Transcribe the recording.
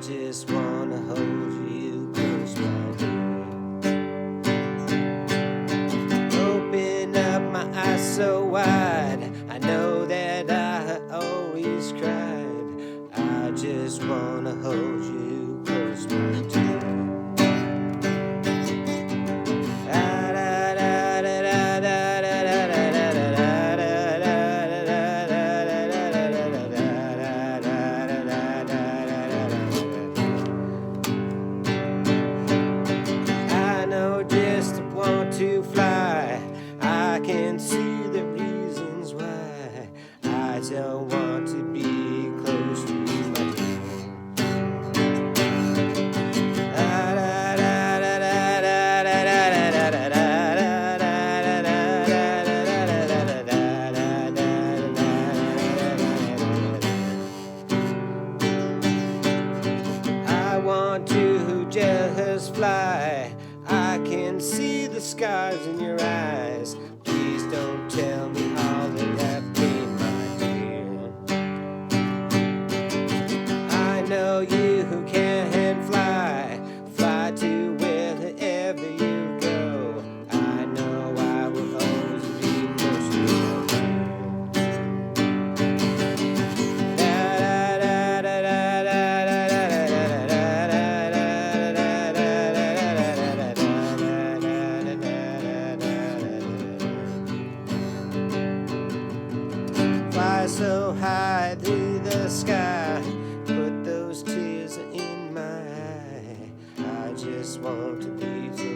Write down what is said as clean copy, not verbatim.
just wanna hold you close, my dear. Open up my eyes so wide, I know that I always cried. I just wanna hold you close, my dear. To fly, I can see the reasons why I don't want to be close to you, my dear. I want to just fly. I can see the scars in your eyes. Please don't tell me all that I've been, my dear. I know you who can fly, fly to wherever you go. I know I will always be close to you. Fly so high through the sky, put those tears in my eye. I just want to be so